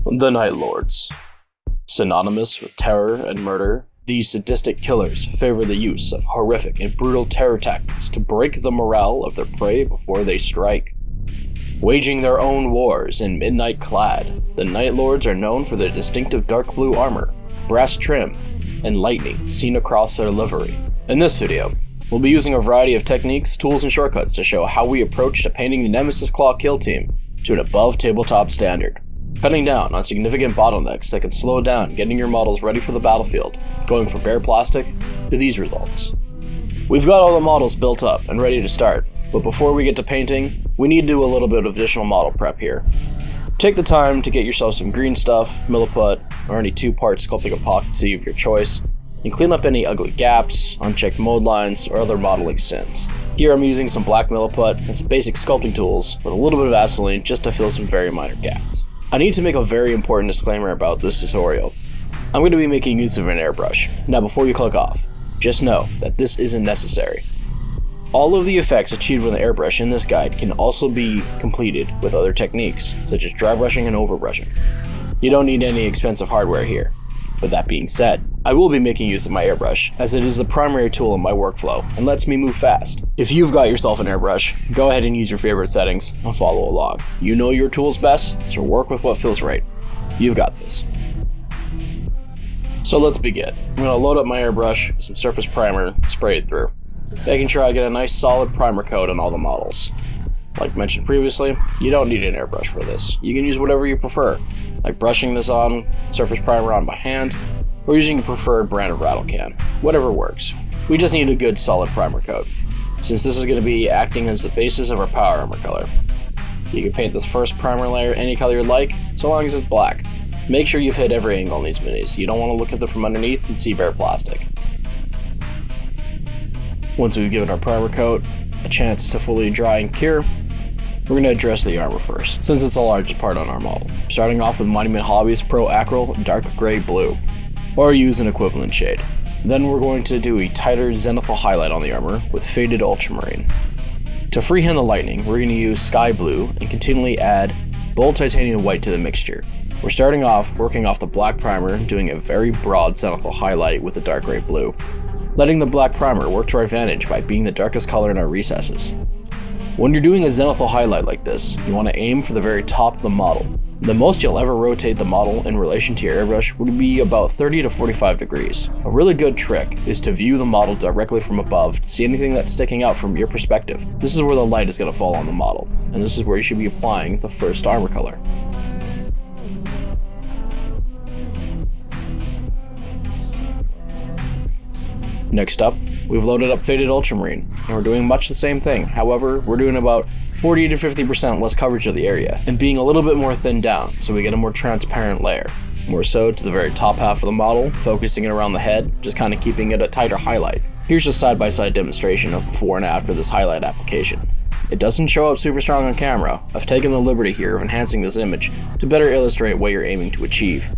The Night Lords. Synonymous with terror and murder, these sadistic killers favor the use of horrific and brutal terror tactics to break the morale of their prey before they strike. Waging their own wars in midnight clad, the Night Lords are known for their distinctive dark blue armor, brass trim, and lightning seen across their livery. In this video, we'll be using a variety of techniques, tools, and shortcuts to show how we approach to painting the Nemesis Claw Kill team to an above tabletop standard, cutting down on significant bottlenecks that can slow down getting your models ready for the battlefield, going from bare plastic to these results. We've got all the models built up and ready to start, but before we get to painting, we need to do a little bit of additional model prep here. Take the time to get yourself some green stuff, milliput, or any 2-part sculpting epoxy of your choice, and clean up any ugly gaps, unchecked mold lines, or other modeling sins. Here I'm using some black milliput and some basic sculpting tools with a little bit of Vaseline just to fill some very minor gaps. I need to make a very important disclaimer about this tutorial. I'm going to be making use of an airbrush. Now before you click off, just know that this isn't necessary. All of the effects achieved with an airbrush in this guide can also be completed with other techniques, such as dry brushing and overbrushing. You don't need any expensive hardware here. But that being said, I will be making use of my airbrush, as it is the primary tool in my workflow and lets me move fast. If you've got yourself an airbrush, go ahead and use your favorite settings and follow along. You know your tools best, so work with what feels right. You've got this. So let's begin. I'm going to load up my airbrush with some surface primer and spray it through, making sure I get a nice solid primer coat on all the models. Like mentioned previously, you don't need an airbrush for this. You can use whatever you prefer, like brushing this on, surface primer on by hand, or using your preferred brand of rattle can. Whatever works. We just need a good solid primer coat, since this is going to be acting as the basis of our power armor color. You can paint this first primer layer any color you like, so long as it's black. Make sure you've hit every angle on these minis. You don't want to look at them from underneath and see bare plastic. Once we've given our primer coat a chance to fully dry and cure, we're going to address the armor first, since it's the largest part on our model. Starting off with Monument Hobbies Pro Acryl Dark Gray Blue, or use an equivalent shade. Then we're going to do a tighter zenithal highlight on the armor with Faded Ultramarine. To freehand the lightning, we're going to use Sky Blue and continually add bold titanium white to the mixture. We're starting off working off the black primer, doing a very broad zenithal highlight with the dark gray blue, letting the black primer work to our advantage by being the darkest color in our recesses. When you're doing a zenithal highlight like this, you want to aim for the very top of the model. The most you'll ever rotate the model in relation to your airbrush would be about 30 to 45 degrees. A really good trick is to view the model directly from above to see anything that's sticking out from your perspective. This is where the light is going to fall on the model, and this is where you should be applying the first armor color. Next up, we've loaded up Faded Ultramarine, and we're doing much the same thing. However, we're doing about 40 to 50% less coverage of the area, and being a little bit more thinned down, so we get a more transparent layer. More so to the very top half of the model, focusing it around the head, just kind of keeping it a tighter highlight. Here's a side-by-side demonstration of before and after this highlight application. It doesn't show up super strong on camera. I've taken the liberty here of enhancing this image to better illustrate what you're aiming to achieve.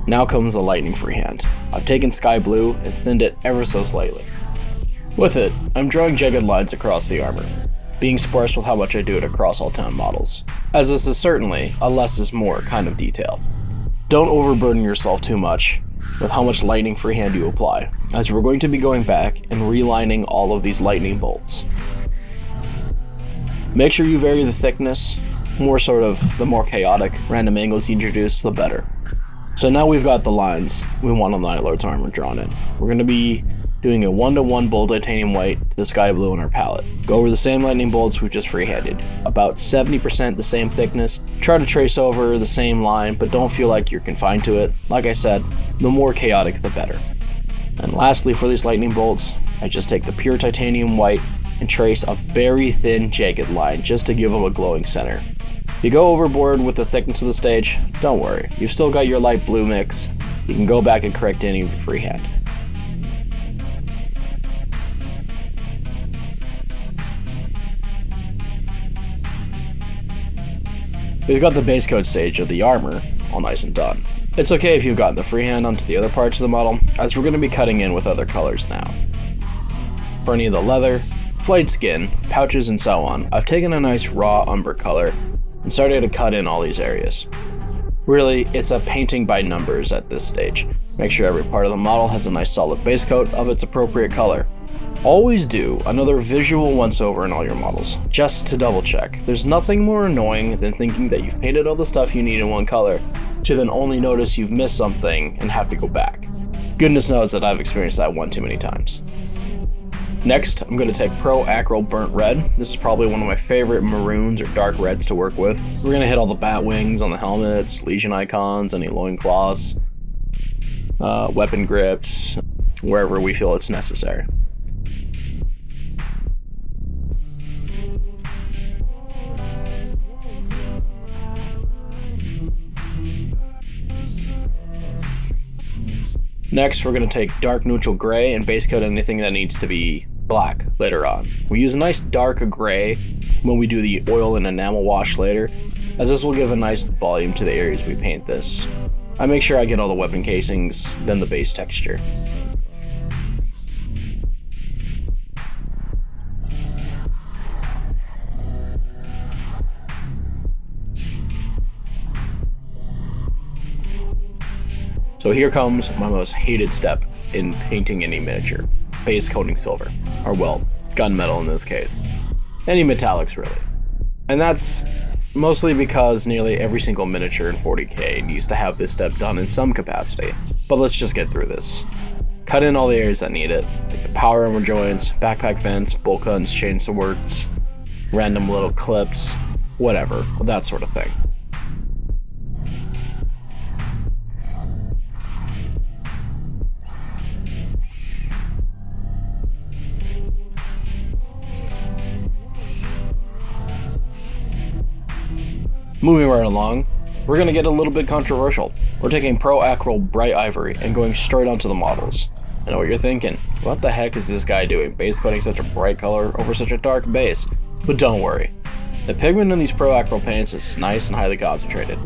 Now comes the lightning freehand. I've taken Sky Blue and thinned it ever so slightly. With it, I'm drawing jagged lines across the armor, being sparse with how much I do it across all 10 models, as this is certainly a less is more kind of detail. Don't overburden yourself too much with how much lightning freehand you apply, as we're going to be going back and relining all of these lightning bolts. Make sure you vary the thickness, the more chaotic random angles you introduce, the better. So now we've got the lines we want on the Night Lord's armor drawn in. We're going to be doing a 1-to-1 bold titanium white to the sky blue on our palette. Go over the same lightning bolts we just freehanded, about 70% the same thickness. Try to trace over the same line, but don't feel like you're confined to it. Like I said, the more chaotic the better. And lastly, for these lightning bolts, I just take the pure titanium white and trace a very thin jagged line just to give them a glowing center. If you go overboard with the thickness of the stage, don't worry, you've still got your light blue mix. You can go back and correct any of your freehand. We've got the base coat stage of the armor all nice and done. It's okay if you've gotten the freehand onto the other parts of the model, as we're going to be cutting in with other colors now. For any of the leather, flayed skin, pouches, and so on, I've taken a nice raw umber color and started to cut in all these areas. Really, it's a painting by numbers at this stage. Make sure every part of the model has a nice solid base coat of its appropriate color. Always do another visual once over in all your models, just to double check. There's nothing more annoying than thinking that you've painted all the stuff you need in one color, to then only notice you've missed something and have to go back. Goodness knows that I've experienced that one too many times. Next, I'm going to take Pro Acryl Burnt Red. This is probably one of my favorite maroons or dark reds to work with. We're going to hit all the bat wings on the helmets, Legion icons, any loincloths, weapon grips, wherever we feel it's necessary. Next, we're going to take dark neutral gray and base coat anything that needs to be black later on. We use a nice dark gray when we do the oil and enamel wash later, as this will give a nice volume to the areas we paint this. I make sure I get all the weapon casings, then the base texture. So here comes my most hated step in painting any miniature, base coating silver, or well, gunmetal in this case. Any metallics really. And that's mostly because nearly every single miniature in 40k needs to have this step done in some capacity. But let's just get through this. Cut in all the areas that need it, like the power armor joints, backpack vents, bolt guns, chain swords, random little clips, whatever, that sort of thing. Moving right along, we're going to get a little bit controversial. We're taking Pro Acryl Bright Ivory and going straight onto the models. I know what you're thinking, what the heck is this guy doing, base coating such a bright color over such a dark base? But don't worry, the pigment in these Pro Acryl paints is nice and highly concentrated.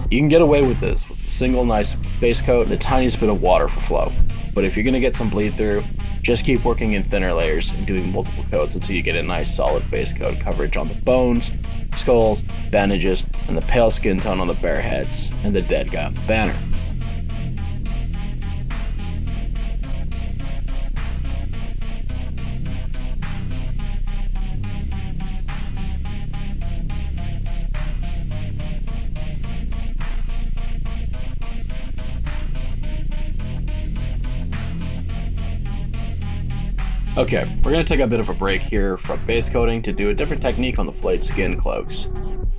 You can get away with this with a single nice base coat and the tiniest bit of water for flow. But if you're going to get some bleed through, just keep working in thinner layers and doing multiple coats until you get a nice solid base coat coverage on the bones, skulls, bandages, and the pale skin tone on the bare heads and the dead guy on the banner. Okay, we're going to take a bit of a break here from base coating to do a different technique on the flayed skin cloaks.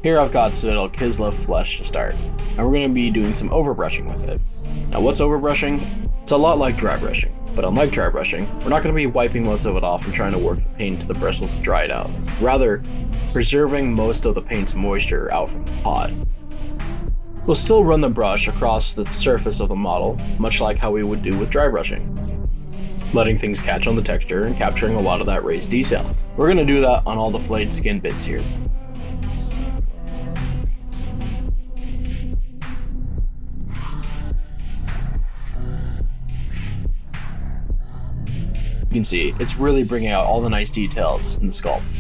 Here I've got Citadel Kislev flesh to start, and we're going to be doing some overbrushing with it. Now what's overbrushing? It's a lot like dry brushing, but unlike dry brushing, we're not going to be wiping most of it off and trying to work the paint until the bristles dry it out. Rather, preserving most of the paint's moisture out from the pot. We'll still run the brush across the surface of the model, much like how we would do with dry brushing, letting things catch on the texture and capturing a lot of that raised detail. We're going to do that on all the flayed skin bits here. You can see, it's really bringing out all the nice details in the sculpt.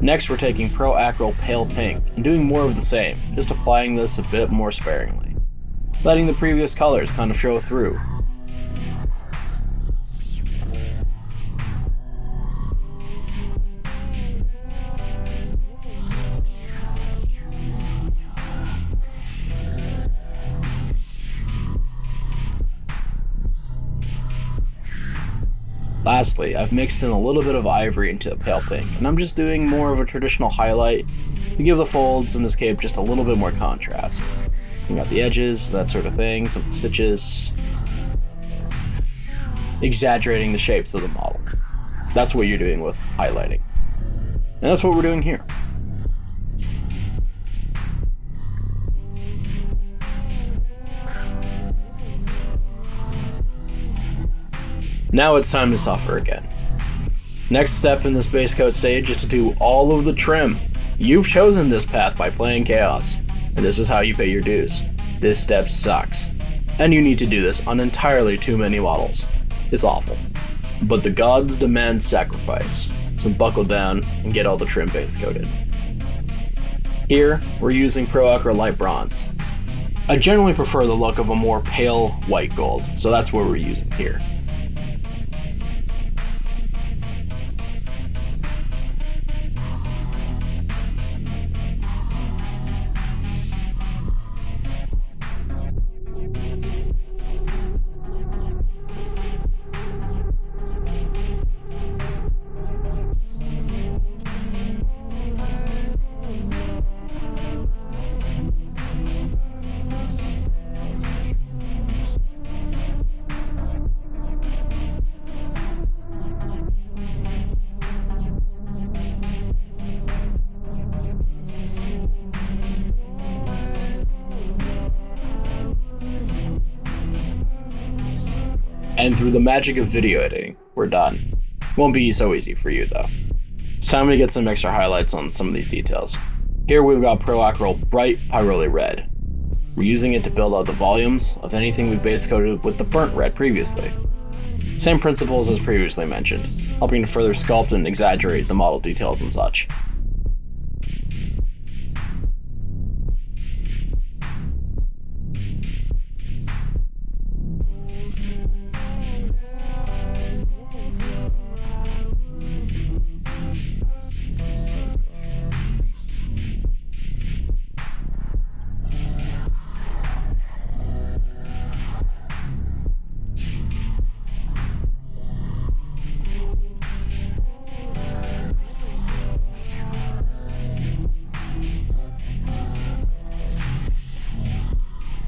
Next, we're taking Pro Acryl Pale Pink and doing more of the same, just applying this a bit more sparingly, letting the previous colors kind of show through. Lastly, I've mixed in a little bit of ivory into the pale pink, and I'm just doing more of a traditional highlight to give the folds in this cape just a little bit more contrast. You got the edges, that sort of thing, some of the stitches, exaggerating the shapes of the model. That's what you're doing with highlighting. And that's what we're doing here. Now it's time to suffer again. Next step in this base coat stage is to do all of the trim. You've chosen this path by playing Chaos, and this is how you pay your dues. This step sucks, and you need to do this on entirely too many models. It's awful. But the gods demand sacrifice, so buckle down and get all the trim base coated. Here, we're using Pro Acro Light Bronze. I generally prefer the look of a more pale white gold, so that's what we're using here. And through the magic of video editing, we're done. Won't be so easy for you though. It's time to get some extra highlights on some of these details. Here we've got Pro Acro Bright Pyroli Red. We're using it to build out the volumes of anything we've base coated with the burnt red previously. Same principles as previously mentioned, helping to further sculpt and exaggerate the model details and such.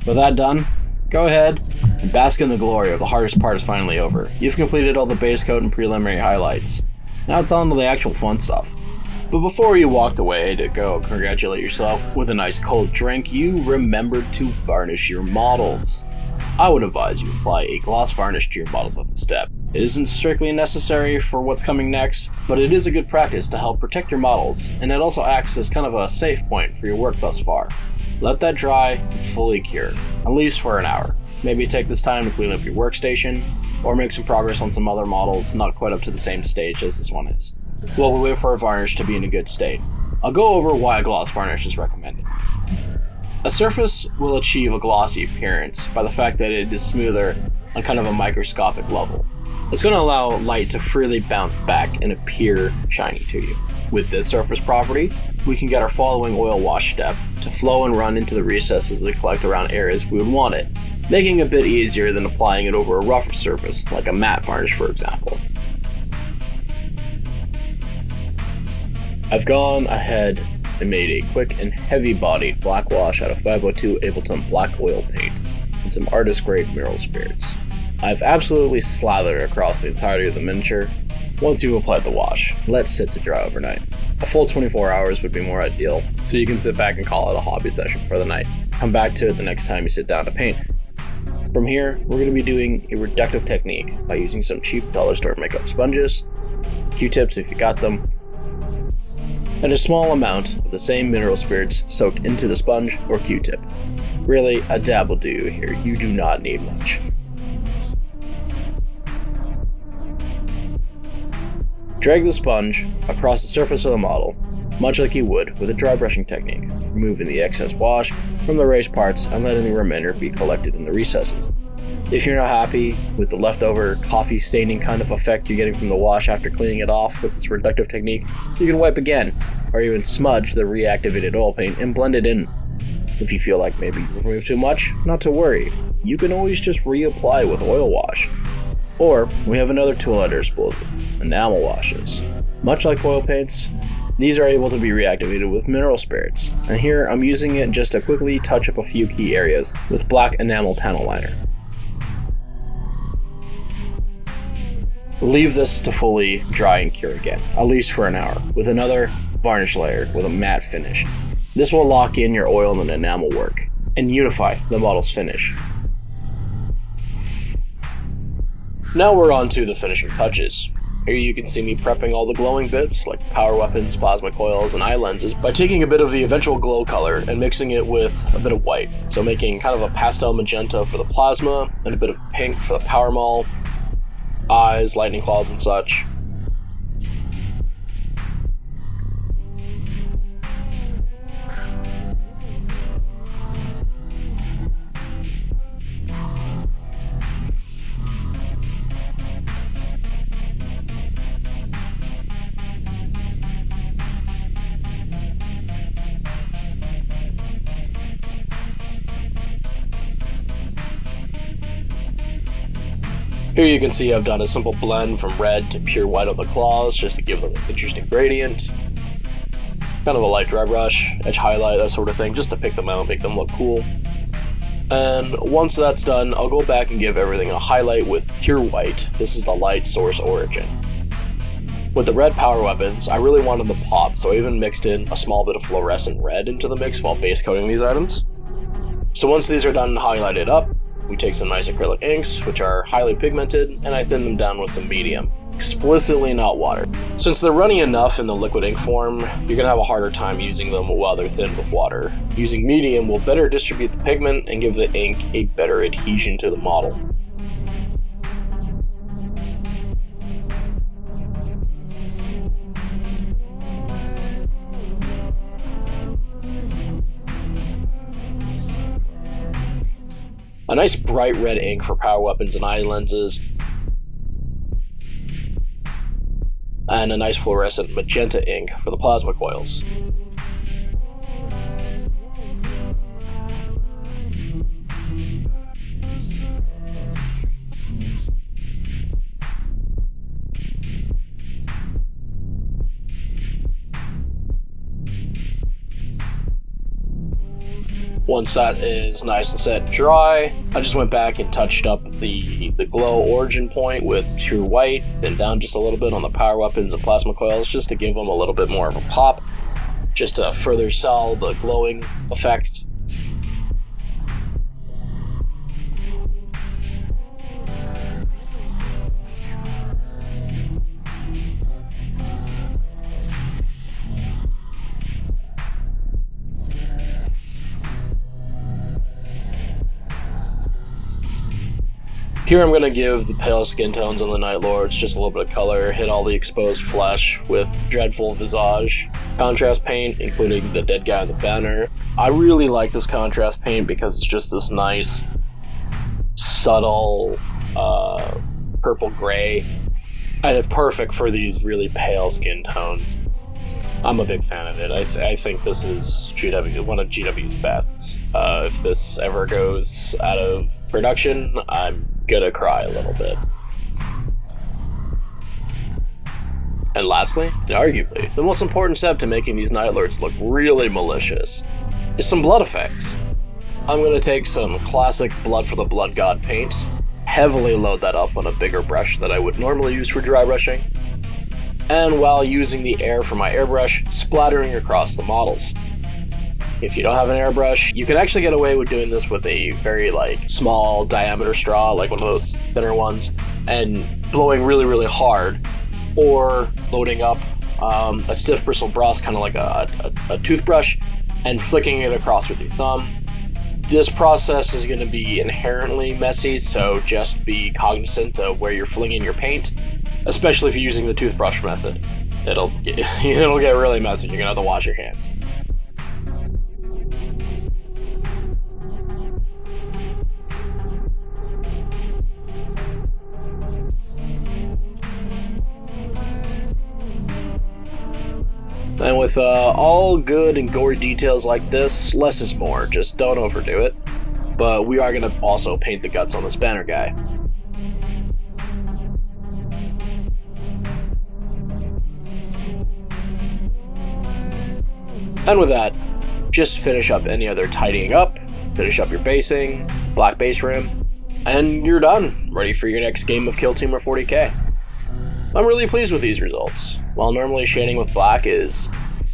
With that done, go ahead and bask in the glory of the hardest part is finally over. You've completed all the base coat and preliminary highlights. Now it's on to the actual fun stuff. But before you walked away to go congratulate yourself with a nice cold drink, you remembered to varnish your models. I would advise you apply a gloss varnish to your models at this step. It isn't strictly necessary for what's coming next, but it is a good practice to help protect your models, and it also acts as kind of a safe point for your work thus far. Let that dry and fully cure, at least for an hour. Maybe take this time to clean up your workstation, or make some progress on some other models not quite up to the same stage as this one is, while we wait for our varnish to be in a good state. I'll go over why a gloss varnish is recommended. A surface will achieve a glossy appearance by the fact that it is smoother on kind of a microscopic level. It's going to allow light to freely bounce back and appear shiny to you. With this surface property, we can get our following oil wash step to flow and run into the recesses and collect around areas we would want it, making it a bit easier than applying it over a rougher surface, like a matte varnish for example. I've gone ahead and made a quick and heavy-bodied black wash out of 502 Ableton black oil paint and some artist-grade mineral spirits. I've absolutely slathered across the entirety of the miniature. Once you've applied the wash, let sit to dry overnight. A full 24 hours would be more ideal, so you can sit back and call it a hobby session for the night. Come back to it the next time you sit down to paint. From here, we're going to be doing a reductive technique by using some cheap dollar store makeup sponges, Q-tips if you got them, and a small amount of the same mineral spirits soaked into the sponge or Q-tip. Really, a dab will do here, you do not need much. Drag the sponge across the surface of the model, much like you would with a dry brushing technique, removing the excess wash from the raised parts and letting the remainder be collected in the recesses. If you're not happy with the leftover coffee staining kind of effect you're getting from the wash after cleaning it off with this reductive technique, you can wipe again, or even smudge the reactivated oil paint and blend it in. If you feel like maybe you've removed too much, not to worry, you can always just reapply with oil wash. Or, we have another tool at our disposal, enamel washes. Much like oil paints, these are able to be reactivated with mineral spirits, and here I'm using it just to quickly touch up a few key areas with black enamel panel liner. Leave this to fully dry and cure again, at least for an hour, with another varnish layer with a matte finish. This will lock in your oil and enamel work, and unify the model's finish. Now we're on to the finishing touches. Here you can see me prepping all the glowing bits, like power weapons, plasma coils, and eye lenses, by taking a bit of the eventual glow color and mixing it with a bit of white. So making kind of a pastel magenta for the plasma, and a bit of pink for the power maul, eyes, lightning claws, and such. Here you can see I've done a simple blend from red to pure white on the claws, just to give them an interesting gradient. Kind of a light dry brush, edge highlight, that sort of thing, just to pick them out, make them look cool. And once that's done, I'll go back and give everything a highlight with pure white. This is the light source origin. With the red power weapons, I really wanted them to pop, so I even mixed in a small bit of fluorescent red into the mix while base coating these items. So once these are done and highlighted up, we take some nice acrylic inks, which are highly pigmented, and I thin them down with some medium, explicitly not water. Since they're runny enough in the liquid ink form, you're going to have a harder time using them while they're thinned with water. Using medium will better distribute the pigment and give the ink a better adhesion to the model. A nice bright red ink for power weapons and eye lenses, and a nice fluorescent magenta ink for the plasma coils. Once that is nice and set and dry, I just went back and touched up the glow origin point with pure white, then down just a little bit on the power weapons and plasma coils, just to give them a little bit more of a pop, just to further sell the glowing effect. Here I'm going to give the pale skin tones on the Night Lords just a little bit of color, hit all the exposed flesh with dreadful visage contrast paint, including the dead guy on the banner. I really like this contrast paint because it's just this nice, subtle purple gray, and it's perfect for these really pale skin tones. I'm a big fan of it. I think this is one of GW's bests. If this ever goes out of production, I'm gonna cry a little bit. And lastly, and arguably, the most important step to making these Night Lords look really malicious is some blood effects. I'm gonna take some classic Blood for the Blood God paint, heavily load that up on a bigger brush that I would normally use for dry brushing, and while using the air from my airbrush, splattering across the models. If you don't have an airbrush, you can actually get away with doing this with a very small diameter straw, like one of those thinner ones, and blowing really, really hard, or loading up a stiff bristle brush, kind of like a toothbrush, and flicking it across with your thumb. This process is going to be inherently messy, so just be cognizant of where you're flinging your paint, especially if you're using the toothbrush method. It'll get really messy. You're going to have to wash your hands. And with all good and gory details like this, less is more, just don't overdo it. But we are going to also paint the guts on this banner guy. And with that, just finish up any other tidying up, finish up your basing, black base rim, and you're done, ready for your next game of Kill Team or 40k. I'm really pleased with these results. While normally shading with black is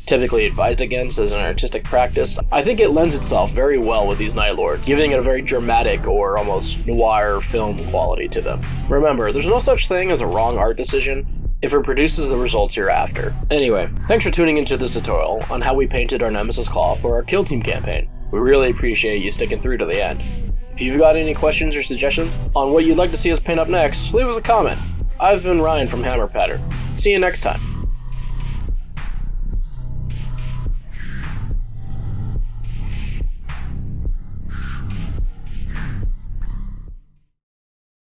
typically advised against as an artistic practice, I think it lends itself very well with these Night Lords, giving it a very dramatic or almost noir film quality to them. Remember, there's no such thing as a wrong art decision if it produces the results you're after. Anyway, thanks for tuning into this tutorial on how we painted our Nemesis Claw for our Kill Team campaign. We really appreciate you sticking through to the end. If you've got any questions or suggestions on what you'd like to see us paint up next, leave us a comment. I've been Ryan from Hammer Pattern. See you next time.